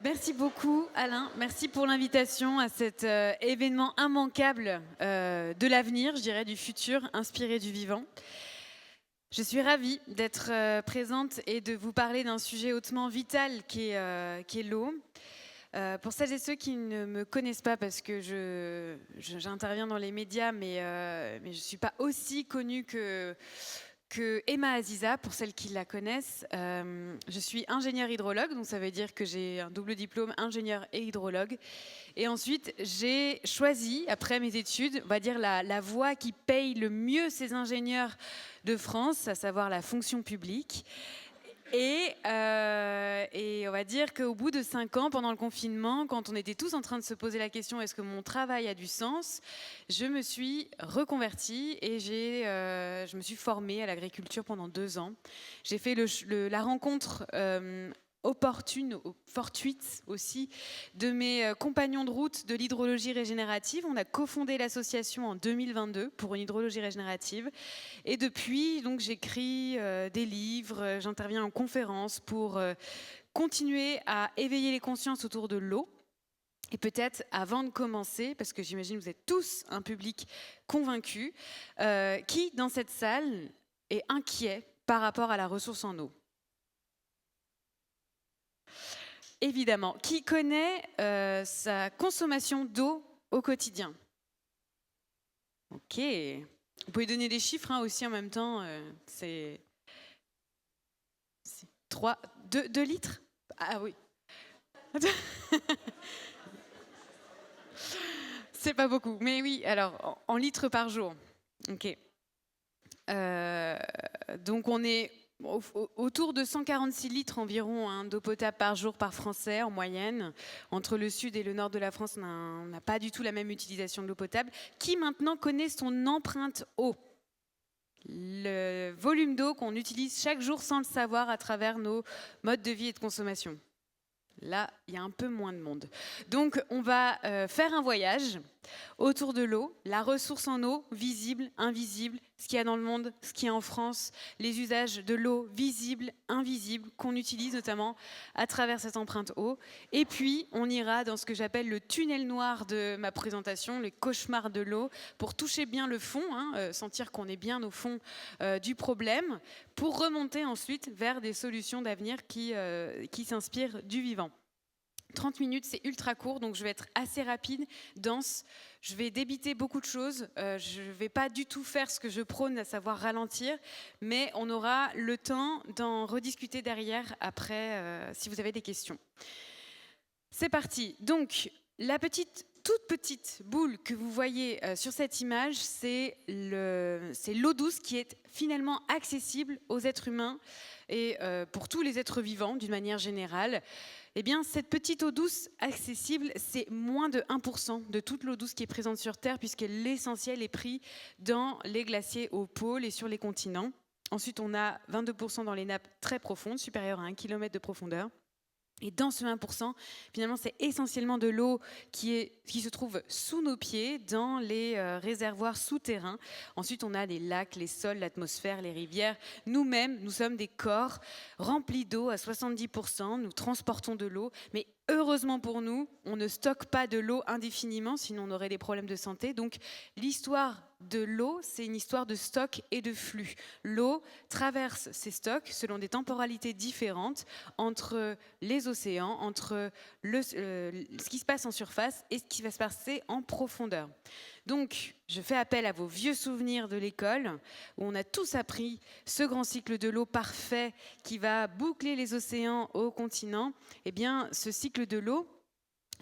Merci beaucoup Alain, merci pour l'invitation à cet événement immanquable de l'avenir, je dirais du futur, inspiré du vivant. Je suis ravie d'être présente et de vous parler d'un sujet hautement vital qui est l'eau. Pour celles et ceux qui ne me connaissent pas, parce que j'interviens dans les médias, mais je ne suis pas aussi connue que Emma Aziza, pour celles qui la connaissent. Je suis ingénieure hydrologue, donc ça veut dire que j'ai un double diplôme, ingénieur et hydrologue. Et ensuite, j'ai choisi, après mes études, on va dire la voie qui paye le mieux ces ingénieurs de France, à savoir la fonction publique. Et on va dire qu'au bout de 5 ans, pendant le confinement, quand on était tous en train de se poser la question est-ce que mon travail a du sens, je me suis reconvertie et je me suis formée à l'agriculture pendant 2 ans. J'ai fait la rencontre fortuite aussi, de mes compagnons de route de l'hydrologie régénérative. On a cofondé l'association en 2022 pour une hydrologie régénérative. Et depuis, donc, j'écris des livres, j'interviens en conférences pour continuer à éveiller les consciences autour de l'eau. Et peut-être avant de commencer, parce que j'imagine que vous êtes tous un public convaincu, qui dans cette salle est inquiet par rapport à la ressource en eau? Évidemment. Qui connaît sa consommation d'eau au quotidien? Ok. Vous pouvez donner des chiffres aussi en même temps. C'est 2 litres? Ah oui. C'est pas beaucoup. Mais oui, alors en litres par jour. Ok. Donc on est autour de 146 litres environ d'eau potable par jour par Français en moyenne. Entre le sud et le nord de la France, on n'a pas du tout la même utilisation de l'eau potable. Qui maintenant connaît son empreinte eau? Le volume d'eau qu'on utilise chaque jour sans le savoir à travers nos modes de vie et de consommation. Là, il y a un peu moins de monde. Donc, on va faire un voyage autour de l'eau, la ressource en eau, visible, invisible, ce qu'il y a dans le monde, ce qu'il y a en France, les usages de l'eau visible, invisible, qu'on utilise notamment à travers cette empreinte eau. Et puis, on ira dans ce que j'appelle le tunnel noir de ma présentation, les cauchemars de l'eau, pour toucher bien le fond, sentir qu'on est bien au fond du problème, pour remonter ensuite vers des solutions d'avenir qui s'inspirent du vivant. 30 minutes, c'est ultra court, donc je vais être assez rapide, dense. Je vais débiter beaucoup de choses. Je ne vais pas du tout faire ce que je prône, à savoir ralentir, mais on aura le temps d'en rediscuter derrière, après, si vous avez des questions. C'est parti. Donc, la toute petite boule que vous voyez sur cette image, c'est l'eau douce qui est finalement accessible aux êtres humains et pour tous les êtres vivants d'une manière générale. Eh bien, cette petite eau douce accessible, c'est moins de 1% de toute l'eau douce qui est présente sur Terre, puisque l'essentiel est pris dans les glaciers au pôle et sur les continents. Ensuite, on a 22% dans les nappes très profondes, supérieures à 1 km de profondeur. Et dans ce 1%, finalement, c'est essentiellement de l'eau qui se trouve sous nos pieds, dans les réservoirs souterrains. Ensuite, on a les lacs, les sols, l'atmosphère, les rivières. Nous-mêmes, nous sommes des corps remplis d'eau à 70%. Nous transportons de l'eau, mais heureusement pour nous, on ne stocke pas de l'eau indéfiniment, sinon on aurait des problèmes de santé. Donc, l'histoire de l'eau, c'est une histoire de stock et de flux. L'eau traverse ces stocks selon des temporalités différentes entre les océans, entre ce qui se passe en surface et ce qui va se passer en profondeur. Donc, je fais appel à vos vieux souvenirs de l'école, où on a tous appris ce grand cycle de l'eau parfait qui va boucler les océans au continent. Eh bien, ce cycle de l'eau,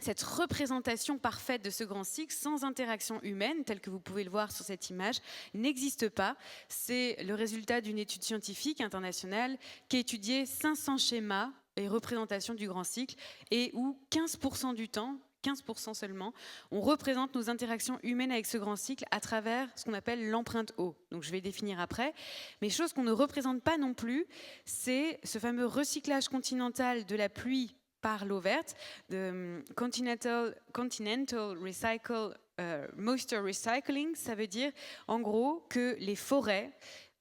cette représentation parfaite de ce grand cycle, sans interaction humaine, telle que vous pouvez le voir sur cette image, n'existe pas. C'est le résultat d'une étude scientifique internationale qui a étudié 500 schémas et représentations du grand cycle, et où 15% du temps, 15% seulement, on représente nos interactions humaines avec ce grand cycle à travers ce qu'on appelle l'empreinte eau. Donc je vais définir après. Mais chose qu'on ne représente pas non plus, c'est ce fameux recyclage continental de la pluie par l'eau verte, de Continental Moisture Recycling. Ça veut dire en gros que les forêts,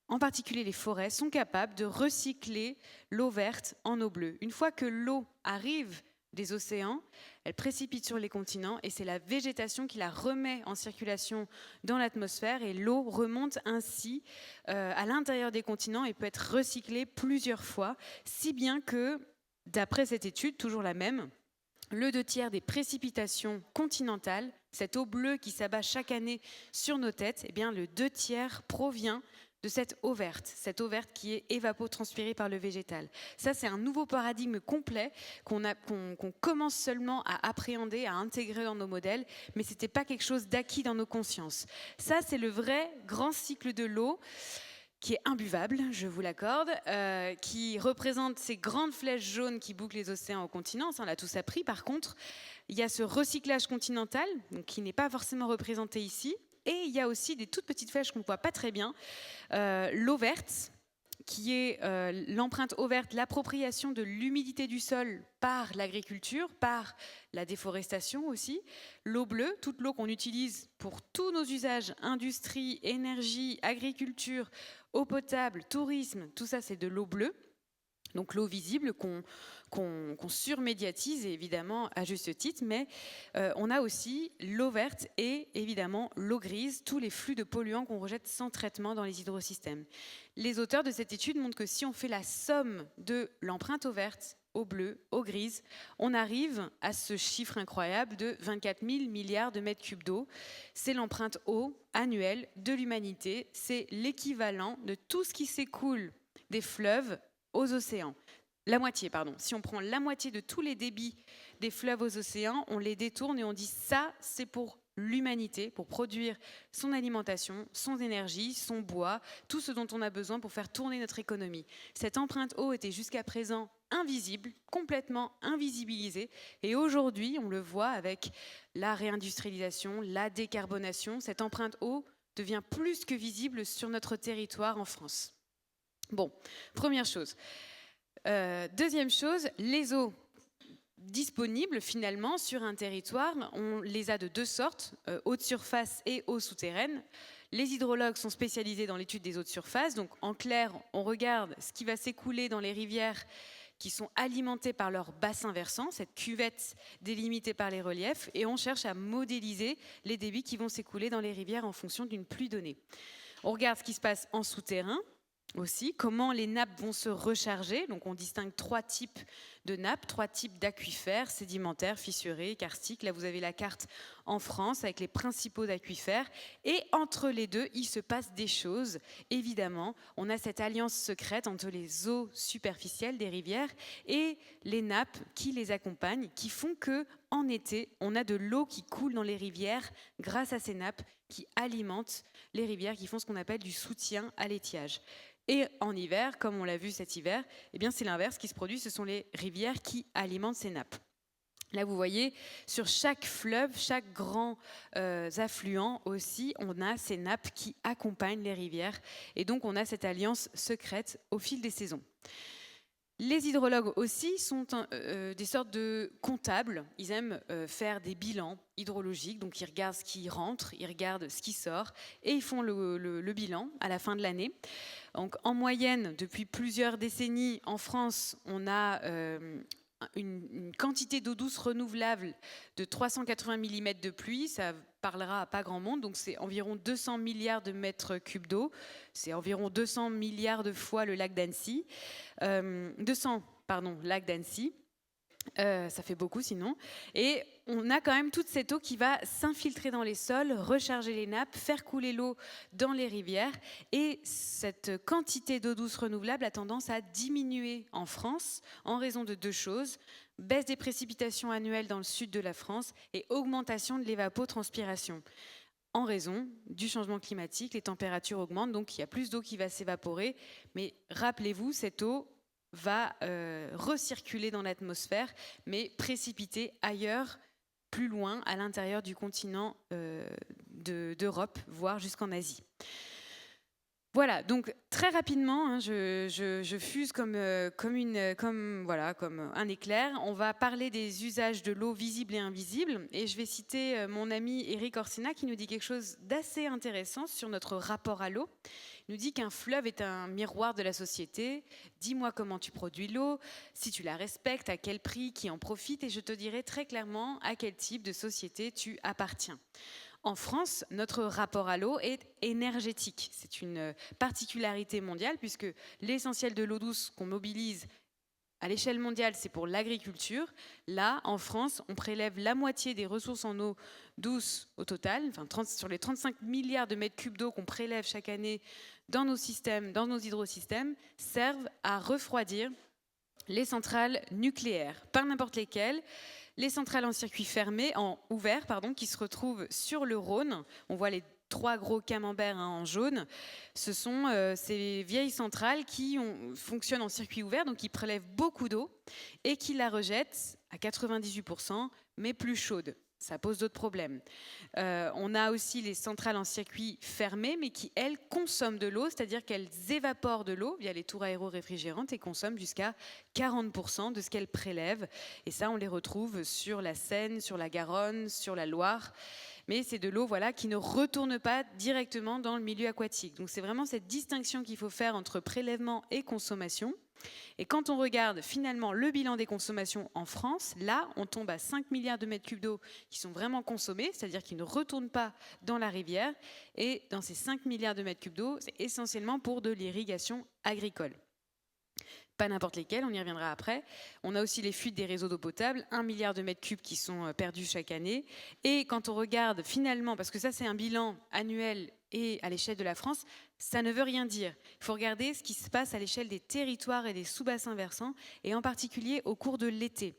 en particulier les forêts, sont capables de recycler l'eau verte en eau bleue. Une fois que l'eau arrive des océans, elle précipite sur les continents et c'est la végétation qui la remet en circulation dans l'atmosphère et l'eau remonte ainsi à l'intérieur des continents et peut être recyclée plusieurs fois, si bien que, d'après cette étude, toujours la même, le 2/3 des précipitations continentales, cette eau bleue qui s'abat chaque année sur nos têtes, eh bien le 2/3 provient de cette eau verte qui est évapotranspirée par le végétal. Ça, c'est un nouveau paradigme complet qu'on commence seulement à appréhender, à intégrer dans nos modèles, mais ce n'était pas quelque chose d'acquis dans nos consciences. Ça, c'est le vrai grand cycle de l'eau, qui est imbuvable, je vous l'accorde, qui représente ces grandes flèches jaunes qui bouclent les océans au continent. Ça, on l'a tous appris. Par contre, il y a ce recyclage continental, donc, qui n'est pas forcément représenté ici. Et il y a aussi des toutes petites flèches qu'on ne voit pas très bien. L'eau verte, qui est l'empreinte eau verte, l'appropriation de l'humidité du sol par l'agriculture, par la déforestation aussi. L'eau bleue, toute l'eau qu'on utilise pour tous nos usages, industrie, énergie, agriculture, eau potable, tourisme, tout ça c'est de l'eau bleue. Donc l'eau visible qu'on surmédiatise, évidemment à juste titre, mais on a aussi l'eau verte et évidemment l'eau grise, tous les flux de polluants qu'on rejette sans traitement dans les hydrosystèmes. Les auteurs de cette étude montrent que si on fait la somme de l'empreinte eau verte, eau bleue, eau grise, on arrive à ce chiffre incroyable de 24 000 milliards de mètres cubes d'eau. C'est l'empreinte eau annuelle de l'humanité, c'est l'équivalent de tout ce qui s'écoule des fleuves aux océans. La moitié, pardon. Si on prend la moitié de tous les débits des fleuves aux océans, on les détourne et on dit ça, c'est pour l'humanité, pour produire son alimentation, son énergie, son bois, tout ce dont on a besoin pour faire tourner notre économie. Cette empreinte eau était jusqu'à présent invisible, complètement invisibilisée. Et aujourd'hui, on le voit avec la réindustrialisation, la décarbonation, cette empreinte eau devient plus que visible sur notre territoire en France. Bon, première chose. Deuxième chose, les eaux disponibles finalement sur un territoire, on les a de deux sortes, eau de surface et eau souterraine. Les hydrologues sont spécialisés dans l'étude des eaux de surface, donc en clair, on regarde ce qui va s'écouler dans les rivières qui sont alimentées par leur bassin versant, cette cuvette délimitée par les reliefs, et on cherche à modéliser les débits qui vont s'écouler dans les rivières en fonction d'une pluie donnée. On regarde ce qui se passe en souterrain, aussi, comment les nappes vont se recharger. Donc on distingue trois types de nappes, trois types d'aquifères, sédimentaires, fissurés, karstiques. Là vous avez la carte en France avec les principaux aquifères. Et entre les deux, il se passe des choses. Évidemment, on a cette alliance secrète entre les eaux superficielles des rivières et les nappes qui les accompagnent, qui font que en été, on a de l'eau qui coule dans les rivières grâce à ces nappes qui alimentent les rivières, qui font ce qu'on appelle du soutien à l'étiage. Et en hiver, comme on l'a vu cet hiver, eh bien c'est l'inverse qui se produit, ce sont les rivières qui alimentent ces nappes. Là, vous voyez, sur chaque fleuve, chaque grand affluent aussi, on a ces nappes qui accompagnent les rivières. Et donc, on a cette alliance secrète au fil des saisons. Les hydrologues aussi sont des sortes de comptables. Ils aiment faire des bilans hydrologiques. Donc, ils regardent ce qui rentre, ils regardent ce qui sort et ils font le bilan à la fin de l'année. Donc, en moyenne, depuis plusieurs décennies, en France, on a une quantité d'eau douce renouvelable de 380 mm de pluie. Ça parlera à pas grand monde. Donc, c'est environ 200 milliards de mètres cubes d'eau. C'est environ 200 milliards de fois le lac d'Annecy. 200, lac d'Annecy. Ça fait beaucoup sinon. Et on a quand même toute cette eau qui va s'infiltrer dans les sols, recharger les nappes, faire couler l'eau dans les rivières. Et cette quantité d'eau douce renouvelable a tendance à diminuer en France en raison de deux choses. Baisse des précipitations annuelles dans le sud de la France et augmentation de l'évapotranspiration. En raison du changement climatique, les températures augmentent, donc il y a plus d'eau qui va s'évaporer. Mais rappelez-vous, cette eau va recirculer dans l'atmosphère, mais précipiter ailleurs, plus loin, à l'intérieur du continent d'Europe, voire jusqu'en Asie. Voilà, donc très rapidement, hein, je fuse comme un éclair. On va parler des usages de l'eau visibles et invisibles. Et je vais citer mon ami Eric Orsena qui nous dit quelque chose d'assez intéressant sur notre rapport à l'eau. Il nous dit qu'un fleuve est un miroir de la société. Dis-moi comment tu produis l'eau, si tu la respectes, à quel prix, qui en profite, et je te dirai très clairement à quel type de société tu appartiens. En France, notre rapport à l'eau est énergétique. C'est une particularité mondiale puisque l'essentiel de l'eau douce qu'on mobilise à l'échelle mondiale, c'est pour l'agriculture. Là, en France, on prélève la moitié des ressources en eau douce au total, sur les 35 milliards de mètres cubes d'eau qu'on prélève chaque année dans nos systèmes, dans nos hydrosystèmes, servent à refroidir les centrales nucléaires, pas n'importe lesquelles. Les centrales en circuit fermé, ouvert, qui se retrouvent sur le Rhône. On voit les 3 gros camemberts en jaune. Ce sont ces vieilles centrales qui fonctionnent en circuit ouvert, donc qui prélèvent beaucoup d'eau et qui la rejettent à 98%, mais plus chaude. Ça pose d'autres problèmes. On a aussi les centrales en circuit fermé, mais qui, elles, consomment de l'eau, c'est-à-dire qu'elles évaporent de l'eau via les tours aéro-réfrigérantes et consomment jusqu'à 40% de ce qu'elles prélèvent. Et ça, on les retrouve sur la Seine, sur la Garonne, sur la Loire. Mais c'est de l'eau qui ne retourne pas directement dans le milieu aquatique. Donc c'est vraiment cette distinction qu'il faut faire entre prélèvement et consommation. Et quand on regarde finalement le bilan des consommations en France, là, on tombe à 5 milliards de mètres cubes d'eau qui sont vraiment consommés, c'est-à-dire qui ne retournent pas dans la rivière. Et dans ces 5 milliards de mètres cubes d'eau, c'est essentiellement pour de l'irrigation agricole. Pas n'importe lesquels, on y reviendra après. On a aussi les fuites des réseaux d'eau potable, 1 milliard de mètres cubes qui sont perdus chaque année. Et quand on regarde finalement, parce que ça c'est un bilan annuel et à l'échelle de la France, ça ne veut rien dire. Il faut regarder ce qui se passe à l'échelle des territoires et des sous-bassins versants, et en particulier au cours de l'été.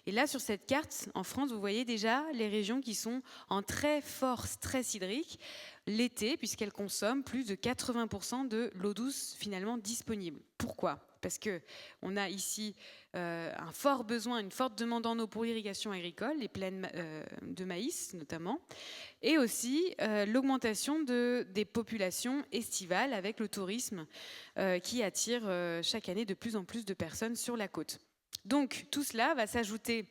Et là, sur cette carte, en France, vous voyez déjà les régions qui sont en très fort stress hydrique l'été, puisqu'elles consomment plus de 80% de l'eau douce finalement disponible. Pourquoi ? Parce qu'on a ici un fort besoin, une forte demande en eau pour l'irrigation agricole, les plaines de maïs notamment, et aussi l'augmentation des populations estivales avec le tourisme qui attire chaque année de plus en plus de personnes sur la côte. Donc tout cela va s'ajouter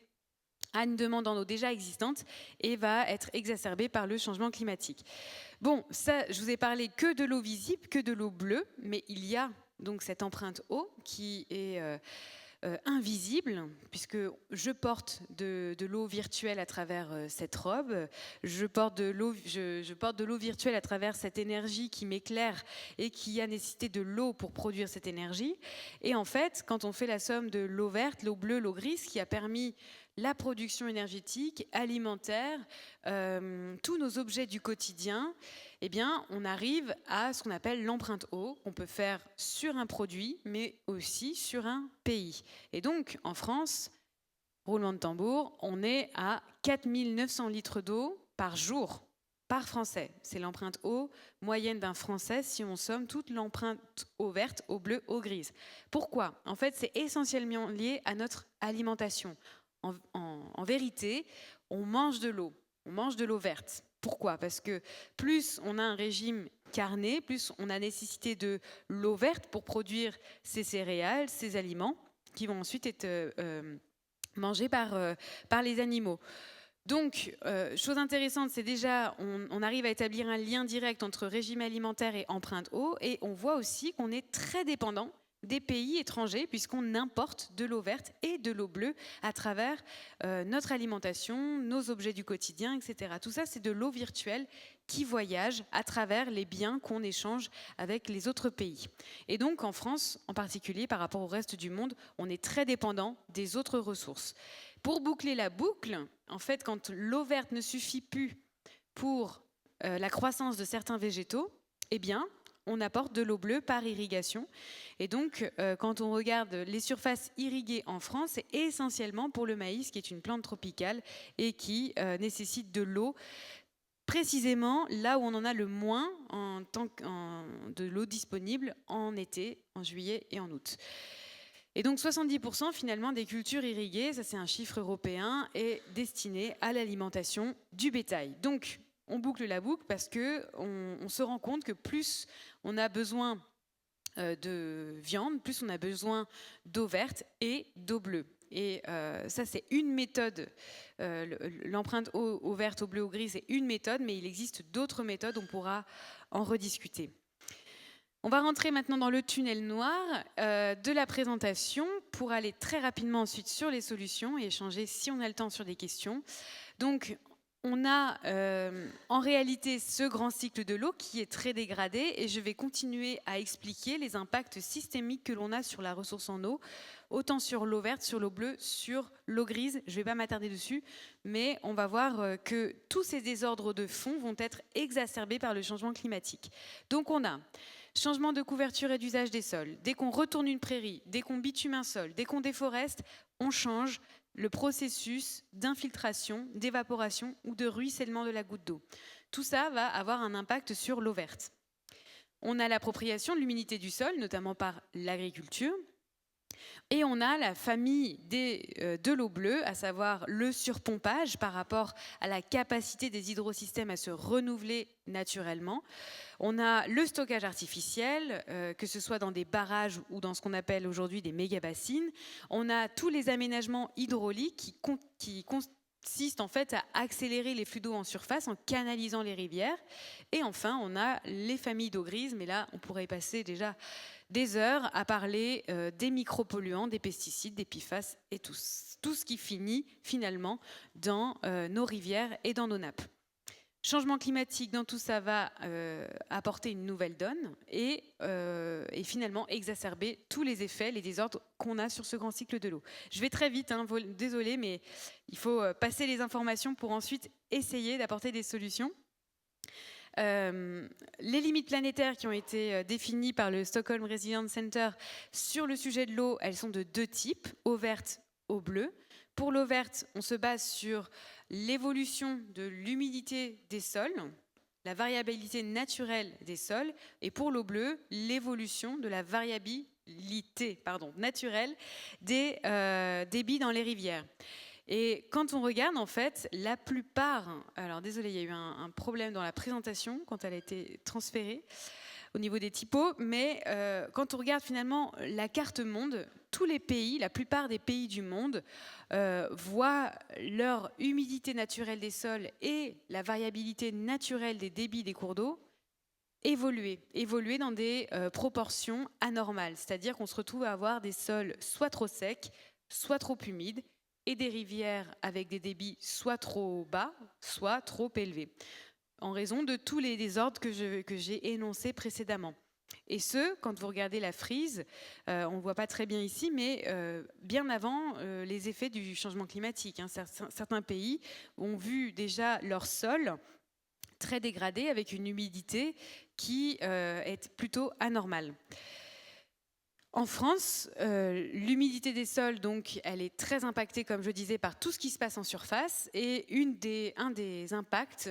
à une demande en eau déjà existante et va être exacerbée par le changement climatique. Bon, ça, je vous ai parlé que de l'eau visible, que de l'eau bleue, mais il y a donc cette empreinte eau qui est invisible, puisque je porte de l'eau virtuelle à travers cette robe, je porte de l'eau virtuelle à travers cette énergie qui m'éclaire et qui a nécessité de l'eau pour produire cette énergie. Et en fait, quand on fait la somme de l'eau verte, l'eau bleue, l'eau grise, qui a permis la production énergétique, alimentaire, tous nos objets du quotidien, eh bien, on arrive à ce qu'on appelle l'empreinte eau, qu'on peut faire sur un produit, mais aussi sur un pays. Et donc, en France, roulement de tambour, on est à 4900 litres d'eau par jour, par Français. C'est l'empreinte eau moyenne d'un Français si on somme toute l'empreinte eau verte, eau bleue, eau grise. Pourquoi ? En fait, c'est essentiellement lié à notre alimentation. En vérité, on mange de l'eau verte. Pourquoi ? Parce que plus on a un régime carné, plus on a nécessité de l'eau verte pour produire ces céréales, ces aliments, qui vont ensuite être mangés par les animaux. Donc, chose intéressante, c'est déjà, on arrive à établir un lien direct entre régime alimentaire et empreinte eau, et on voit aussi qu'on est très dépendant des pays étrangers puisqu'on importe de l'eau verte et de l'eau bleue à travers notre alimentation, nos objets du quotidien, etc. Tout ça, c'est de l'eau virtuelle qui voyage à travers les biens qu'on échange avec les autres pays. Et donc en France, en particulier par rapport au reste du monde, on est très dépendant des autres ressources. Pour boucler la boucle, en fait, quand l'eau verte ne suffit plus pour la croissance de certains végétaux, eh bien, on apporte de l'eau bleue par irrigation. Et donc, quand on regarde les surfaces irriguées en France, c'est essentiellement pour le maïs, qui est une plante tropicale et qui nécessite de l'eau précisément là où on en a le moins de l'eau disponible en été, en juillet et en août. Et donc 70% finalement des cultures irriguées, ça c'est un chiffre européen, est destiné à l'alimentation du bétail. Donc on boucle la boucle parce qu'on se rend compte que plus on a besoin de viande, plus on a besoin d'eau verte et d'eau bleue. Et ça, c'est une méthode. L'empreinte eau verte, eau bleue, eau grise, c'est une méthode, mais il existe d'autres méthodes, on pourra en rediscuter. On va rentrer maintenant dans le tunnel noir de la présentation pour aller très rapidement ensuite sur les solutions et échanger, si on a le temps, sur des questions. Donc, on a en réalité ce grand cycle de l'eau qui est très dégradé et je vais continuer à expliquer les impacts systémiques que l'on a sur la ressource en eau, autant sur l'eau verte, sur l'eau bleue, sur l'eau grise. Je ne vais pas m'attarder dessus, mais on va voir que tous ces désordres de fond vont être exacerbés par le changement climatique. Donc on a changement de couverture et d'usage des sols. Dès qu'on retourne une prairie, dès qu'on bitume un sol, dès qu'on déforeste, on change le processus d'infiltration, d'évaporation ou de ruissellement de la goutte d'eau. Tout ça va avoir un impact sur l'eau verte. On a l'appropriation de l'humidité du sol, notamment par l'agriculture. Et on a la famille de l'eau bleue, à savoir le surpompage par rapport à la capacité des hydrosystèmes à se renouveler naturellement. On a le stockage artificiel, que ce soit dans des barrages ou dans ce qu'on appelle aujourd'hui des méga-bassines. On a tous les aménagements hydrauliques qui consistent en fait à accélérer les flux d'eau en surface en canalisant les rivières. Et enfin, on a les familles d'eau grise, mais là, on pourrait y passer déjà des heures à parler des micropolluants, des pesticides, des PFAS et tout ce qui finit finalement dans nos rivières et dans nos nappes. Changement climatique, dans tout ça, va apporter une nouvelle donne et finalement exacerber tous les effets, les désordres qu'on a sur ce grand cycle de l'eau. Je vais très vite, désolé, mais il faut passer les informations pour ensuite essayer d'apporter des solutions. Les limites planétaires qui ont été définies par le Stockholm Resilience Center sur le sujet de l'eau, elles sont de deux types, eau verte, eau bleue. Pour l'eau verte, on se base sur l'évolution de l'humidité des sols, la variabilité naturelle des sols, et pour l'eau bleue, l'évolution de la variabilité naturelle des débits dans les rivières. Et quand on regarde, en fait, la plupart... Alors, désolé, il y a eu un problème dans la présentation quand elle a été transférée au niveau des typos, mais quand on regarde finalement la carte monde, tous les pays, la plupart des pays du monde voient leur humidité naturelle des sols et la variabilité naturelle des débits des cours d'eau évoluer dans des proportions anormales. C'est-à-dire qu'on se retrouve à avoir des sols soit trop secs, soit trop humides, et des rivières avec des débits soit trop bas, soit trop élevés, en raison de tous les désordres que j'ai énoncés précédemment. Et ce, quand vous regardez la frise, on ne voit pas très bien ici, mais bien avant les effets du changement climatique. Certains pays ont vu déjà leur sol très dégradé avec une humidité qui est plutôt anormale. En France, l'humidité des sols, donc, elle est très impactée, comme je disais, par tout ce qui se passe en surface. Et un des impacts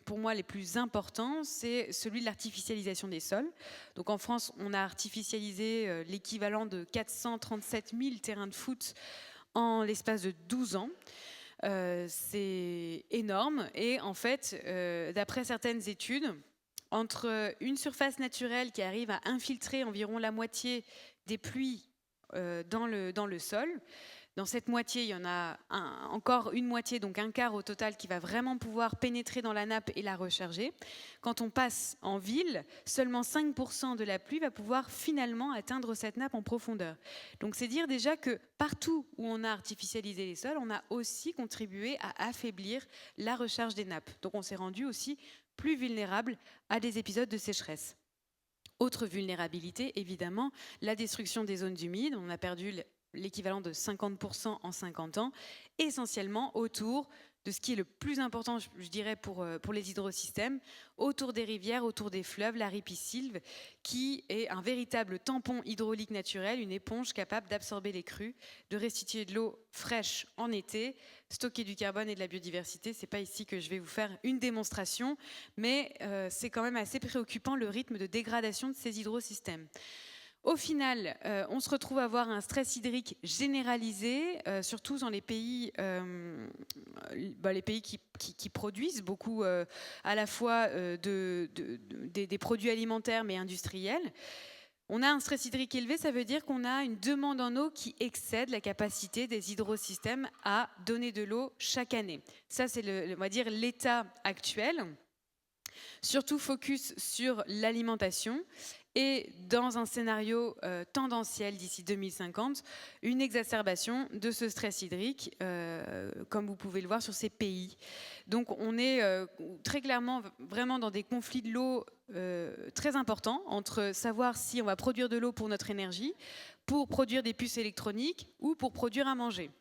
pour moi les plus importants, c'est celui de l'artificialisation des sols. Donc en France, on a artificialisé l'équivalent de 437 000 terrains de foot en l'espace de 12 ans. C'est énorme. Et en fait, d'après certaines études, entre une surface naturelle qui arrive à infiltrer environ la moitié des pluies dans le sol. Dans cette moitié, il y en a encore une moitié, donc un quart au total, qui va vraiment pouvoir pénétrer dans la nappe et la recharger. Quand on passe en ville, seulement 5% de la pluie va pouvoir finalement atteindre cette nappe en profondeur. Donc c'est dire déjà que partout où on a artificialisé les sols, on a aussi contribué à affaiblir la recharge des nappes. Donc on s'est rendu aussi plus vulnérables à des épisodes de sécheresse. Autre vulnérabilité, évidemment, la destruction des zones humides. On a perdu l'équivalent de 50% en 50 ans, essentiellement autour de ce qui est le plus important, je dirais, pour les hydrosystèmes, autour des rivières, autour des fleuves, la ripisylve, qui est un véritable tampon hydraulique naturel, une éponge capable d'absorber les crues, de restituer de l'eau fraîche en été, stocker du carbone et de la biodiversité. Ce n'est pas ici que je vais vous faire une démonstration, mais c'est quand même assez préoccupant le rythme de dégradation de ces hydrosystèmes. Au final, on se retrouve à avoir un stress hydrique généralisé, surtout dans les pays qui produisent beaucoup à la fois des produits alimentaires mais industriels. On a un stress hydrique élevé, ça veut dire qu'on a une demande en eau qui excède la capacité des hydrosystèmes à donner de l'eau chaque année. Ça, c'est on va dire l'état actuel. Surtout focus sur l'alimentation et dans un scénario tendanciel d'ici 2050, une exacerbation de ce stress hydrique, comme vous pouvez le voir sur ces pays. Donc on est très clairement vraiment dans des conflits de l'eau très importants entre savoir si on va produire de l'eau pour notre énergie, pour produire des puces électroniques ou pour produire à manger.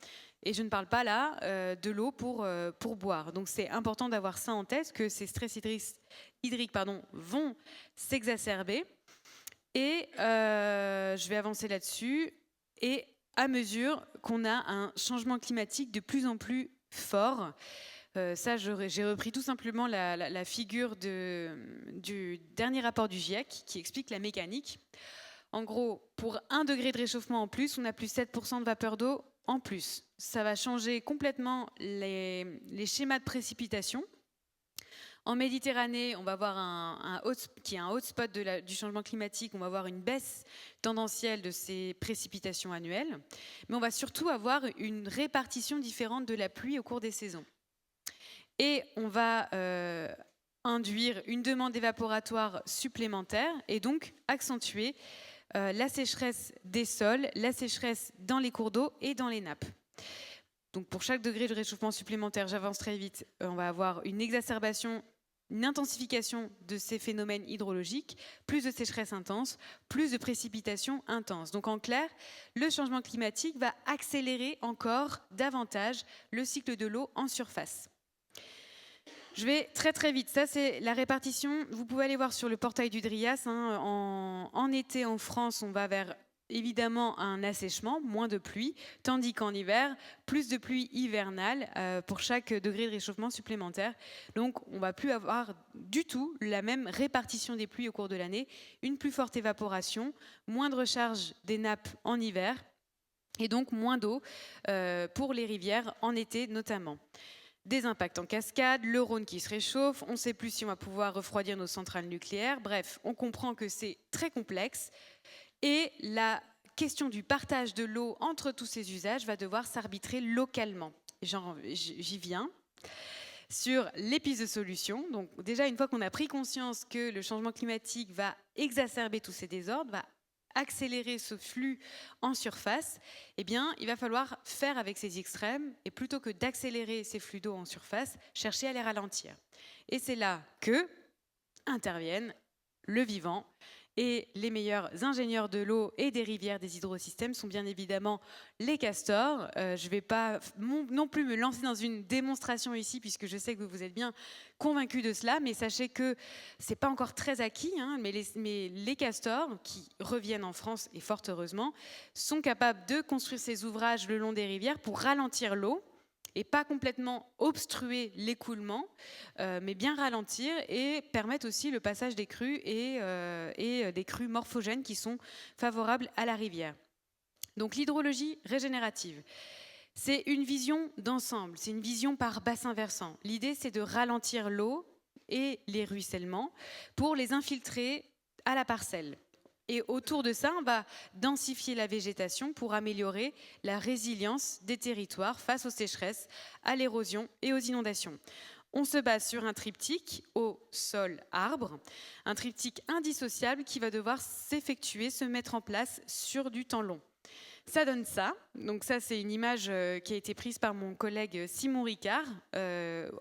Et je ne parle pas là de l'eau pour boire. Donc c'est important d'avoir ça en tête, que ces stress hydriques vont s'exacerber. Et je vais avancer là-dessus. Et à mesure qu'on a un changement climatique de plus en plus fort, ça j'ai repris tout simplement la figure du dernier rapport du GIEC qui explique la mécanique. En gros, pour 1 degré de réchauffement en plus, on a plus 7% de vapeur d'eau en plus. Ça va changer complètement les schémas de précipitation. En Méditerranée, on va avoir un hotspot du changement climatique, on va avoir une baisse tendancielle de ces précipitations annuelles, mais on va surtout avoir une répartition différente de la pluie au cours des saisons. Et on va induire une demande évaporatoire supplémentaire et donc accentuer la sécheresse des sols, la sécheresse dans les cours d'eau et dans les nappes. Donc pour chaque degré de réchauffement supplémentaire, j'avance très vite, on va avoir une exacerbation, une intensification de ces phénomènes hydrologiques, plus de sécheresse intense, plus de précipitations intenses. Donc en clair, le changement climatique va accélérer encore davantage le cycle de l'eau en surface. Je vais très très vite. Ça, c'est la répartition. Vous pouvez aller voir sur le portail du DRIAS. En été, en France, on va vers évidemment un assèchement, moins de pluie, tandis qu'en hiver, plus de pluie hivernale pour chaque degré de réchauffement supplémentaire. Donc, on ne va plus avoir du tout la même répartition des pluies au cours de l'année. Une plus forte évaporation, moins de recharge des nappes en hiver et donc moins d'eau pour les rivières en été notamment. Des impacts en cascade, le Rhône qui se réchauffe, on ne sait plus si on va pouvoir refroidir nos centrales nucléaires. Bref, on comprend que c'est très complexe et la question du partage de l'eau entre tous ces usages va devoir s'arbitrer localement. J'y viens. Sur les pistes de solutions, donc déjà une fois qu'on a pris conscience que le changement climatique va exacerber tous ces désordres, va accélérer ce flux en surface, eh bien, il va falloir faire avec ces extrêmes et plutôt que d'accélérer ces flux d'eau en surface, chercher à les ralentir. Et c'est là que interviennent le vivant et les meilleurs ingénieurs de l'eau et des rivières, des hydrosystèmes sont bien évidemment les castors. Je ne vais pas non plus me lancer dans une démonstration ici puisque je sais que vous êtes bien convaincus de cela, mais sachez que ce n'est pas encore très acquis, mais les castors qui reviennent en France, et fort heureusement, sont capables de construire ces ouvrages le long des rivières pour ralentir l'eau et pas complètement obstruer l'écoulement, mais bien ralentir et permettre aussi le passage des crues et des crues morphogènes qui sont favorables à la rivière. Donc l'hydrologie régénérative, c'est une vision d'ensemble, c'est une vision par bassin versant. L'idée, c'est de ralentir l'eau et les ruissellements pour les infiltrer à la parcelle. Et autour de ça, on va densifier la végétation pour améliorer la résilience des territoires face aux sécheresses, à l'érosion et aux inondations. On se base sur un triptyque eau, sol, arbre, un triptyque indissociable qui va devoir s'effectuer, se mettre en place sur du temps long. Ça donne ça. Donc ça, c'est une image qui a été prise par mon collègue Simon Ricard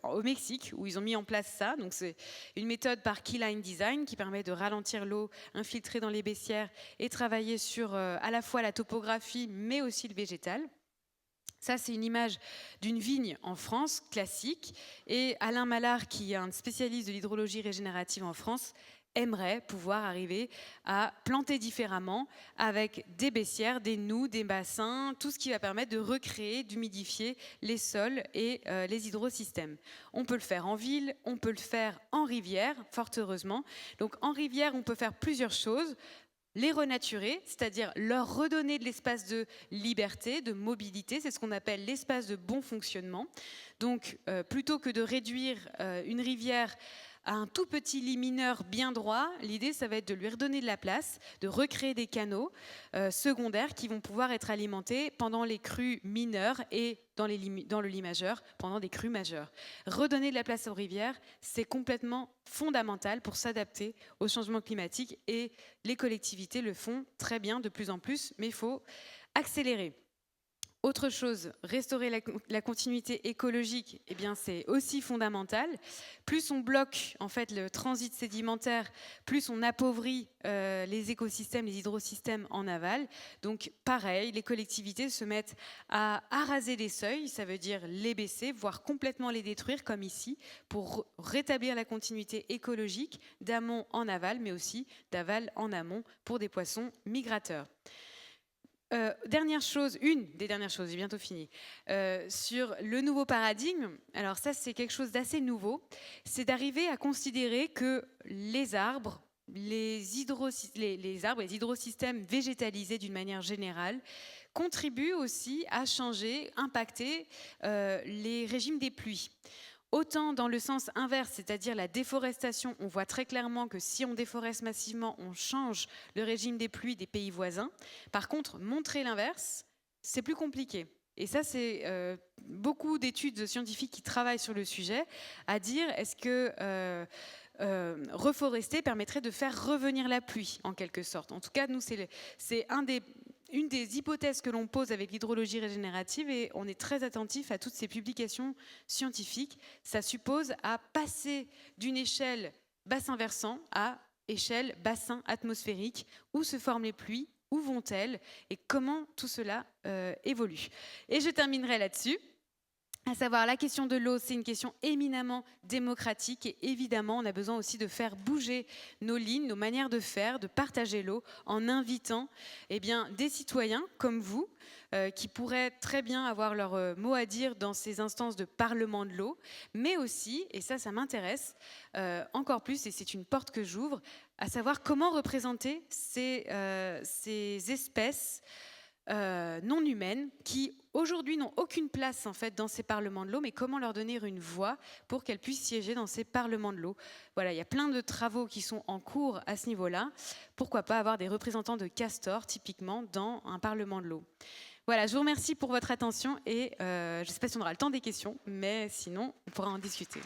au Mexique, où ils ont mis en place ça. Donc c'est une méthode par keyline design qui permet de ralentir l'eau infiltrée dans les baissières et travailler sur à la fois la topographie, mais aussi le végétal. Ça, c'est une image d'une vigne en France, classique. Et Alain Mallard, qui est un spécialiste de l'hydrologie régénérative en France, aimerait pouvoir arriver à planter différemment avec des baissières, des noues, des bassins, tout ce qui va permettre de recréer, d'humidifier les sols et les hydrosystèmes. On peut le faire en ville, on peut le faire en rivière, fort heureusement. Donc en rivière, on peut faire plusieurs choses. les renaturer, c'est-à-dire leur redonner de l'espace de liberté, de mobilité, c'est ce qu'on appelle l'espace de bon fonctionnement. Donc, plutôt que de réduire une rivière à un tout petit lit mineur bien droit, l'idée, ça va être de lui redonner de la place, de recréer des canaux secondaires qui vont pouvoir être alimentés pendant les crues mineures et dans le lit majeur, pendant des crues majeures. Redonner de la place aux rivières, c'est complètement fondamental pour s'adapter au changement climatique et les collectivités le font très bien de plus en plus, mais il faut accélérer. Autre chose, restaurer la continuité écologique, eh bien, c'est aussi fondamental. Plus on bloque en fait, le transit sédimentaire, plus on appauvrit les écosystèmes, les hydrosystèmes en aval. Donc pareil, les collectivités se mettent à raser les seuils, ça veut dire les baisser, voire complètement les détruire comme ici, pour rétablir la continuité écologique d'amont en aval, mais aussi d'aval en amont pour des poissons migrateurs. Dernière chose, une des dernières choses, j'ai bientôt fini, sur le nouveau paradigme. Alors ça, c'est quelque chose d'assez nouveau. C'est d'arriver à considérer que les arbres, les hydrosystèmes végétalisés d'une manière générale, contribuent aussi à changer, impacter les régimes des pluies. Autant dans le sens inverse, c'est-à-dire la déforestation, on voit très clairement que si on déforeste massivement, on change le régime des pluies des pays voisins. Par contre, montrer l'inverse, c'est plus compliqué. Et ça, c'est beaucoup d'études scientifiques qui travaillent sur le sujet, à dire est-ce que reforester permettrait de faire revenir la pluie, en quelque sorte. En tout cas, nous, c'est une des hypothèses que l'on pose avec l'hydrologie régénérative et on est très attentif à toutes ces publications scientifiques. Ça suppose à passer d'une échelle bassin versant à échelle bassin atmosphérique. Où se forment les pluies? Où vont-elles? Et comment tout cela évolue? Et je terminerai là-dessus. À savoir, la question de l'eau, c'est une question éminemment démocratique et évidemment, on a besoin aussi de faire bouger nos lignes, nos manières de faire, de partager l'eau en invitant des citoyens comme vous qui pourraient très bien avoir leur mot à dire dans ces instances de parlement de l'eau, mais aussi, et ça m'intéresse encore plus et c'est une porte que j'ouvre, à savoir comment représenter ces espèces non humaines qui aujourd'hui n'ont aucune place en fait dans ces parlements de l'eau, mais comment leur donner une voix pour qu'elles puissent siéger dans ces parlements de l'eau. Voilà, il y a plein de travaux qui sont en cours à ce niveau-là. Pourquoi pas avoir des représentants de castors typiquement dans un parlement de l'eau. Voilà, je vous remercie pour votre attention et je ne sais pas si on aura le temps des questions, mais sinon on pourra en discuter.